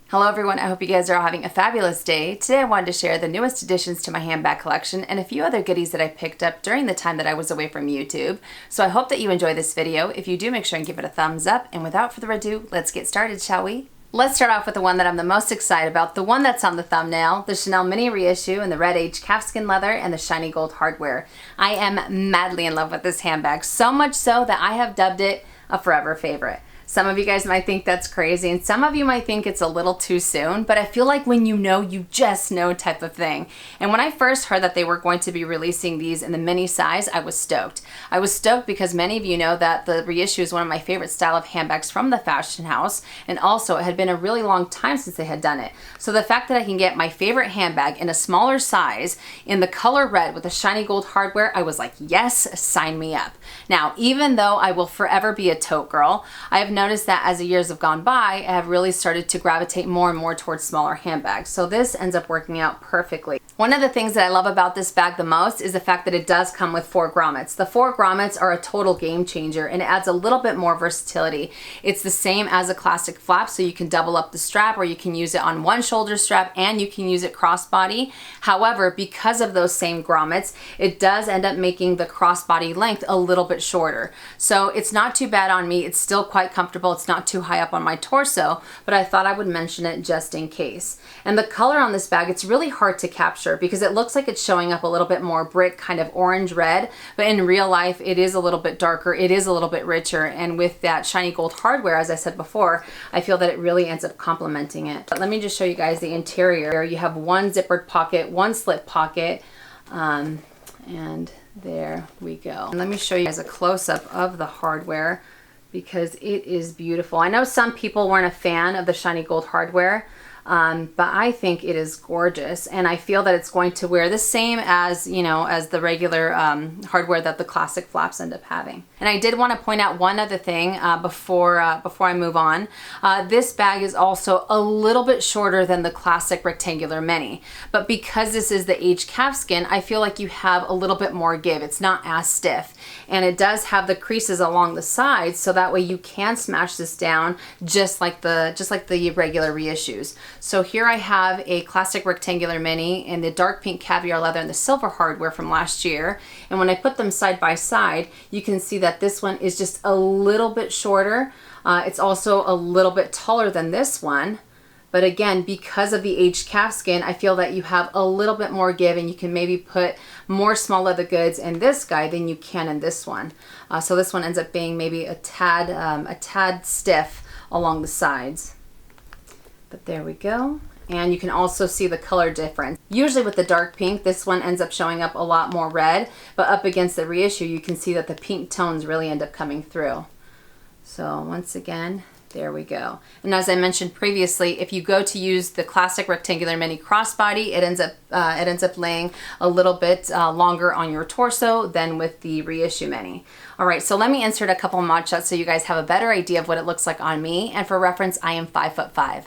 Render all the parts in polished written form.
Hello everyone, I hope you guys are all having a fabulous day. Today I wanted to share the newest additions to my handbag collection and a few other goodies that I picked up during the time that I was away from YouTube. So I hope that you enjoy this video. If you do, make sure and give it a thumbs up. And without further ado, let's get started, shall we? Let's start off with the one that I'm the most excited about, the one that's on the thumbnail, the Chanel mini reissue in the red aged calfskin leather and the shiny gold hardware. I am madly in love with this handbag, so much so that I have dubbed it a forever favorite. Some of you guys might think that's crazy, and some of you might think it's a little too soon, but I feel like when you know, you just know type of thing. And when I first heard that they were going to be releasing these in the mini size, I was stoked. I was stoked because many of you know that the reissue is one of my favorite style of handbags from the fashion house, and also it had been a really long time since they had done it. So the fact that I can get my favorite handbag in a smaller size, in the color red with the shiny gold hardware, I was like, yes, sign me up. Now, even though I will forever be a tote girl, I have noticed that as the years have gone by, I have really started to gravitate more and more towards smaller handbags. So this ends up working out perfectly. One of the things that I love about this bag the most is the fact that it does come with 4 grommets. The 4 grommets are a total game changer and it adds a little bit more versatility. It's the same as a classic flap, so you can double up the strap or you can use it on one shoulder strap and you can use it crossbody. However, because of those same grommets, it does end up making the crossbody length a little bit shorter. So it's not too bad on me. It's still quite comfortable. It's not too high up on my torso, but I thought I would mention it just in case. And the color on this bag, it's really hard to capture because it looks like it's showing up a little bit more brick, kind of orange red, but in real life it is a little bit darker, it is a little bit richer, and with that shiny gold hardware, as I said before, I feel that it really ends up complementing it. But let me just show you guys the interior. You have one zippered pocket, one slip pocket, and there we go. And let me show you guys a close-up of the hardware because it is beautiful. I know some people weren't a fan of the shiny gold hardware, but I think it is gorgeous, and I feel that it's going to wear the same as, you know, as the regular hardware that the classic flaps end up having. And I did want to point out one other thing before I move on. This bag is also a little bit shorter than the classic rectangular mini, but because this is the aged calfskin, I feel like you have a little bit more give. It's not as stiff, and it does have the creases along the sides, so that way you can smash this down just like the regular reissues. So here I have a classic rectangular mini in the dark pink caviar leather and the silver hardware from last year. And when I put them side by side, you can see that this one is just a little bit shorter. It's also a little bit taller than this one. But again, because of the aged calfskin, I feel that you have a little bit more give and you can maybe put more small leather goods in this guy than you can in this one. So this one ends up being maybe a tad stiff along the sides. But there we go. And you can also see the color difference. Usually with the dark pink, this one ends up showing up a lot more red, but up against the reissue, you can see that the pink tones really end up coming through. So once again, there we go. And as I mentioned previously, if you go to use the classic rectangular mini crossbody, it ends up laying a little bit longer on your torso than with the reissue mini. All right, so let me insert a couple mod shots so you guys have a better idea of what it looks like on me. And for reference, I am 5'5".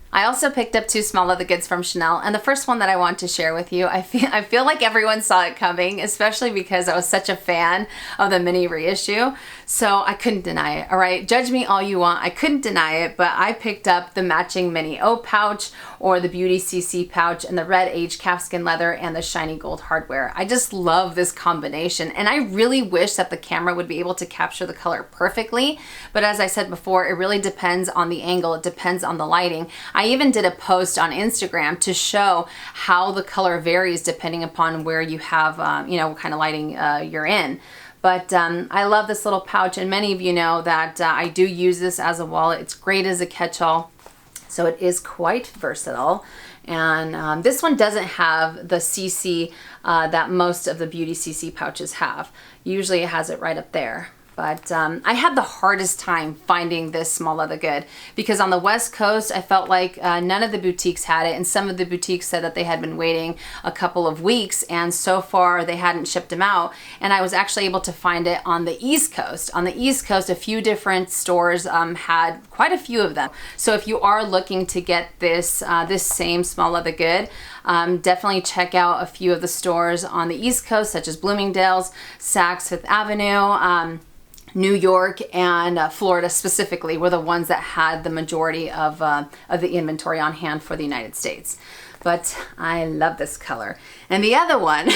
I also picked up 2 small leather goods from Chanel, and the first one that I want to share with you, I feel like everyone saw it coming, especially because I was such a fan of the mini reissue, so I couldn't deny it, all right? Judge me all you want, I couldn't deny it, but I picked up the matching mini O pouch or the Beauty CC pouch in the red aged calfskin leather and the shiny gold hardware. I just love this combination, and I really wish that the camera would be able to capture the color perfectly, but as I said before, it really depends on the angle, it depends on the lighting. I even did a post on Instagram to show how the color varies depending upon where you have, you know, what kind of lighting you're in. But I love this little pouch, and many of you know that I do use this as a wallet. It's great as a catch-all, so it is quite versatile. And this one doesn't have the CC that most of the Beauty CC pouches have. Usually it has it right up there. But I had the hardest time finding this small leather good because on the West Coast, I felt like none of the boutiques had it, and some of the boutiques said that they had been waiting a couple of weeks, and so far they hadn't shipped them out. And I was actually able to find it on the East Coast. On the East Coast, a few different stores had quite a few of them. So if you are looking to get this this same small leather good, definitely check out a few of the stores on the East Coast, such as Bloomingdale's, Saks, Fifth Avenue. New York and Florida specifically were the ones that had the majority of the inventory on hand for the United States. But I love this color. And the other one,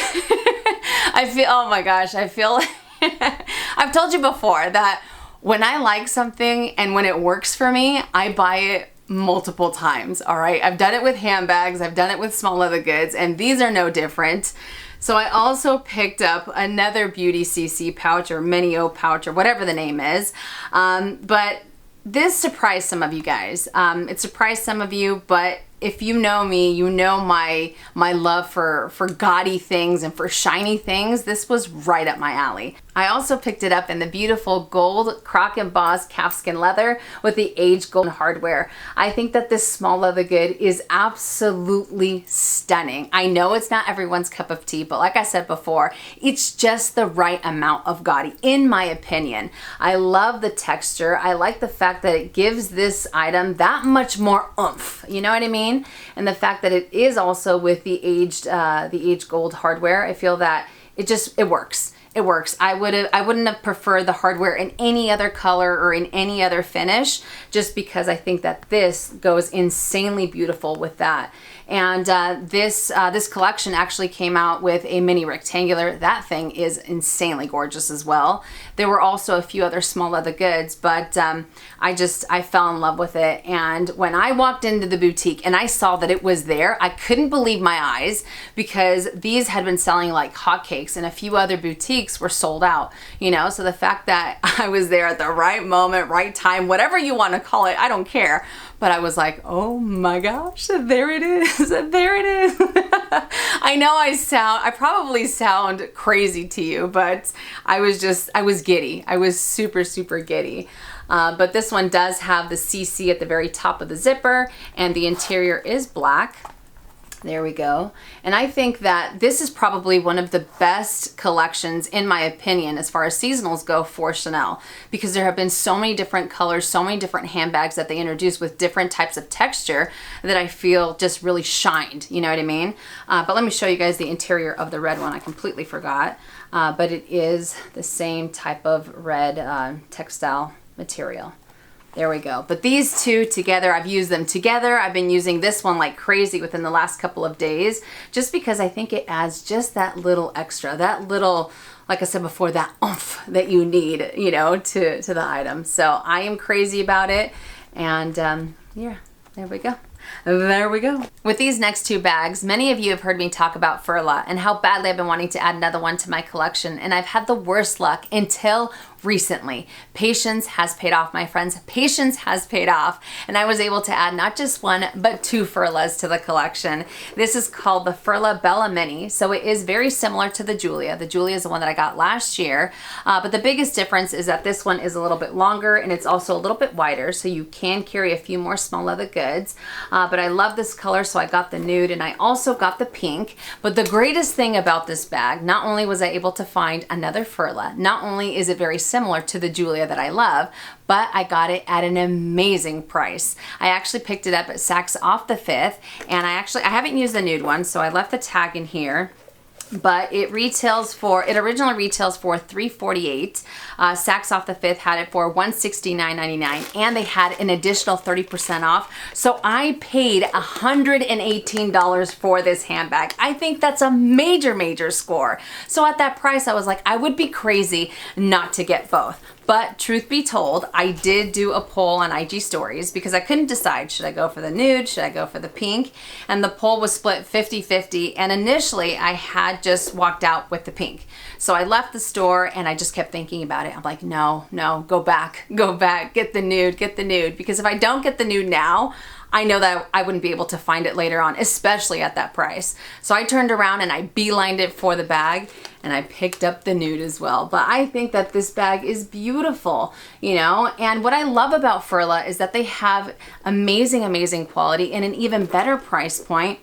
I feel, oh my gosh, I feel, I've told you before that when I like something and when it works for me, I buy it multiple times, all right? I've done it with handbags, I've done it with small leather goods, and these are no different. So I also picked up another Beauty CC pouch or Mini O pouch or whatever the name is. But this surprised some of you guys. It surprised some of you, but if you know me, you know my love for gaudy things and for shiny things. This was right up my alley. I also picked it up in the beautiful gold croc embossed calfskin leather with the aged gold hardware. I think that this small leather good is absolutely stunning. I know it's not everyone's cup of tea, but like I said before, it's just the right amount of gaudy, in my opinion. I love the texture. I like the fact that it gives this item that much more oomph. You know what I mean? And the fact that it is also with the aged gold hardware, I feel that it works. It works. I wouldn't have preferred the hardware in any other color or in any other finish, just because I think that this goes insanely beautiful with that. And this collection actually came out with a mini rectangular. That thing is insanely gorgeous as well. There were also a few other small leather goods, but I fell in love with it. And when I walked into the boutique and I saw that it was there, I couldn't believe my eyes, because these had been selling like hotcakes and a few other boutiques were sold out, you know? So the fact that I was there at the right moment, right time, whatever you want to call it, I don't care. But I was like, oh my gosh, there it is, there it is. I know I probably sound crazy to you, but I was giddy. I was super, super giddy. But this one does have the CC at the very top of the zipper, and the interior is black. There we go. And I think that this is probably one of the best collections, in my opinion, as far as seasonals go for Chanel, because there have been so many different colors, so many different handbags that they introduced with different types of texture that I feel just really shined, you know what I mean? But let me show you guys the interior of the red one. I completely forgot, but it is the same type of red textile material. There we go. But these two together, I've used them together. I've been using this one like crazy within the last couple of days, just because I think it adds just that little extra, that little, like I said before, that oomph that you need, you know, to the item. So I am crazy about it. And yeah, there we go. There we go. With these next two bags, many of you have heard me talk about Furla and how badly I've been wanting to add another one to my collection, and I've had the worst luck until recently. Patience has paid off, my friends. Patience has paid off, and I was able to add not just one, but two Furlas to the collection. This is called the Furla Bella Mini, so it is very similar to the Julia. The Julia is the one that I got last year, but the biggest difference is that this one is a little bit longer, and it's also a little bit wider, so you can carry a few more small leather goods. But I love this color, so I got the nude, and I also got the pink. But the greatest thing about this bag, not only was I able to find another Furla, not only is it very similar to the Julia that I love, but I got it at an amazing price. I actually picked it up at Saks Off the Fifth, and I haven't used the nude one, so I left the tag in here. But it originally retails for $348. Saks Off the Fifth had it for $169.99, and they had an additional 30% off. So I paid $118 for this handbag. I think that's a major, major score. So at that price, I was like, I would be crazy not to get both. But truth be told, I did do a poll on IG stories because I couldn't decide, should I go for the nude, should I go for the pink? And the poll was split 50-50, and initially I had just walked out with the pink. So I left the store and I just kept thinking about it. I'm like, no, go back, get the nude, because if I don't get the nude now, I know that I wouldn't be able to find it later on, especially at that price. So I turned around and I beelined it for the bag, and I picked up the nude as well. But I think that this bag is beautiful, you know? And what I love about Furla is that they have amazing, amazing quality and an even better price point,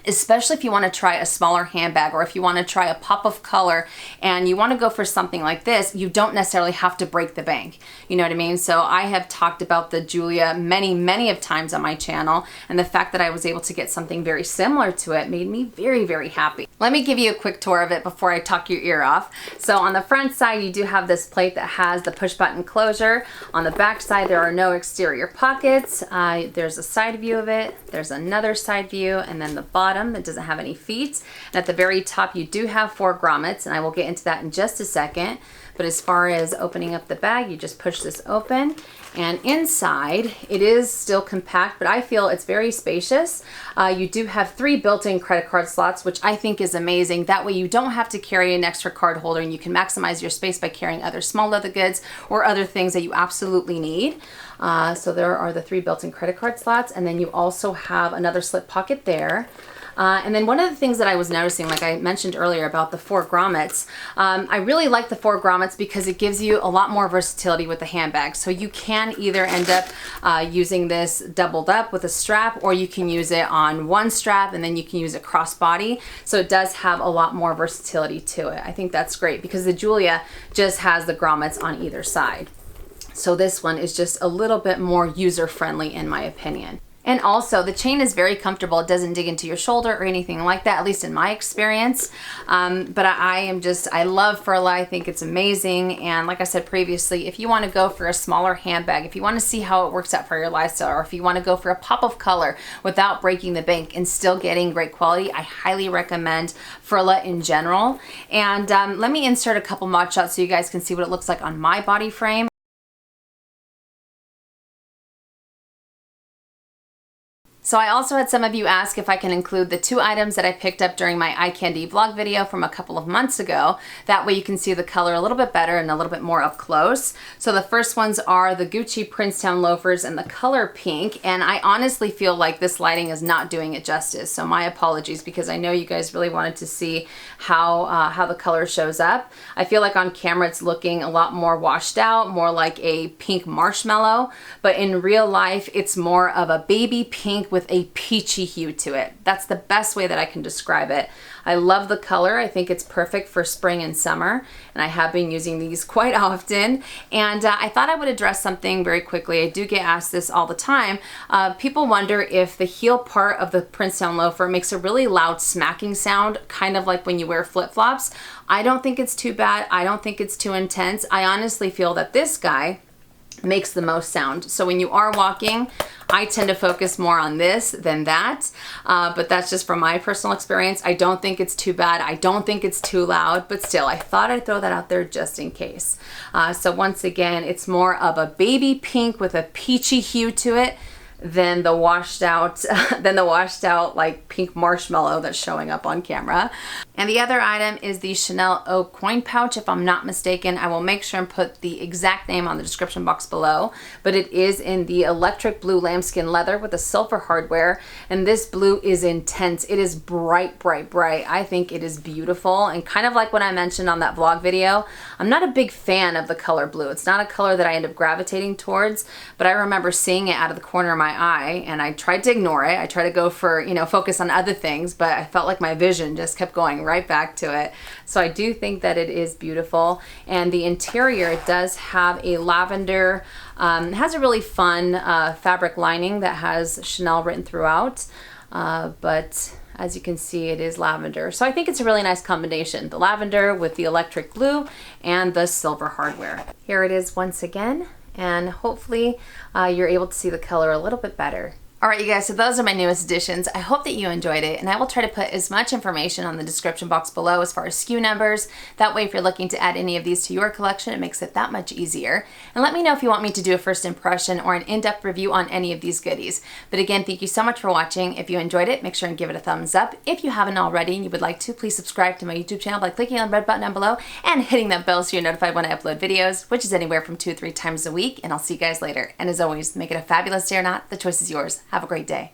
especially if you want to try a smaller handbag, or if you want to try a pop of color and you want to go for something like this, you don't necessarily have to break the bank. You know what I mean? So I have talked about the Julia many of times on my channel, and the fact that I was able to get something very similar to it made me very, very happy. Let me give you a quick tour of it before I talk your ear off. So on the front side, you do have this plate that has the push button closure. On the back side, there are no exterior pockets. There's a side view of it. There's another side view, and then the bottom that doesn't have any feet. And at the very top, you do have 4 grommets, and I will get into that in just a second. But as far as opening up the bag, you just push this open, and inside it is still compact, but I feel it's very spacious. You do have 3 built-in credit card slots, which I think is amazing. That way you don't have to carry an extra card holder, and you can maximize your space by carrying other small leather goods or other things that you absolutely need. So there are the 3 built-in credit card slots, and then you also have another slip pocket there. And then one of the things that I was noticing, like I mentioned earlier about the 4 grommets, I really like the 4 grommets because it gives you a lot more versatility with the handbag. So you can either end up using this doubled up with a strap, or you can use it on one strap and then you can use it crossbody. So it does have a lot more versatility to it. I think that's great because the Julia just has the grommets on either side. So this one is just a little bit more user-friendly in my opinion. And also the chain is very comfortable. It doesn't dig into your shoulder or anything like that, at least in my experience. But I love Furla. I think it's amazing. And like I said previously, if you want to go for a smaller handbag, if you want to see how it works out for your lifestyle, or if you want to go for a pop of color without breaking the bank and still getting great quality, I highly recommend Furla in general. And let me insert a couple mod shots so you guys can see what it looks like on my body frame. So I also had some of you ask if I can include the 2 items that I picked up during my eye candy vlog video from a couple of months ago. That way you can see the color a little bit better and a little bit more up close. So the first ones are the Gucci Princetown loafers in the color pink, and I honestly feel like this lighting is not doing it justice. So my apologies, because I know you guys really wanted to see how the color shows up. I feel like on camera it's looking a lot more washed out, more like a pink marshmallow, but in real life it's more of a baby pink with a peachy hue to it. That's the best way that I can describe it. I love the color. I think it's perfect for spring and summer, and I have been using these quite often. And I thought I would address something very quickly. I do get asked this all the time. People wonder if the heel part of the Princetown loafer makes a really loud smacking sound, kind of like when you wear flip-flops. I don't think it's too bad. I don't think it's too intense. I honestly feel that this guy makes the most sound. So when you are walking, I tend to focus more on this than that, but that's just from my personal experience. I don't think it's too bad. I don't think it's too loud, but still, I thought I'd throw that out there just in case. So once again, it's more of a baby pink with a peachy hue to it than the washed out like pink marshmallow that's showing up on camera. And the other item is the Chanel Oak coin pouch, if I'm not mistaken. I will make sure and put the exact name on the description box below, but it is in the electric blue lambskin leather with the silver hardware, and this blue is intense. It is bright, bright, bright. I think it is beautiful, and kind of like what I mentioned on that vlog video, I'm not a big fan of the color blue. It's not a color that I end up gravitating towards, but I remember seeing it out of the corner of my eye, and I tried to ignore it. I tried to go for, focus on other things, but I felt like my vision just kept going right back to it. So I do think that it is beautiful. And the interior, it does have a lavender, it has a really fun fabric lining that has Chanel written throughout, but as you can see, it is lavender. So I think it's a really nice combination, the lavender with the electric blue and the silver hardware. Here it is once again, and hopefully you're able to see the color a little bit better. Alright you guys, so those are my newest additions. I hope that you enjoyed it, and I will try to put as much information on the description box below as far as SKU numbers. That way if you're looking to add any of these to your collection, it makes it that much easier. And let me know if you want me to do a first impression or an in-depth review on any of these goodies. But again, thank you so much for watching. If you enjoyed it, make sure and give it a thumbs up. If you haven't already and you would like to, please subscribe to my YouTube channel by clicking on the red button down below and hitting that bell so you're notified when I upload videos, which is anywhere from 2 to 3 times a week. And I'll see you guys later. And as always, make it a fabulous day or not, the choice is yours. Have a great day.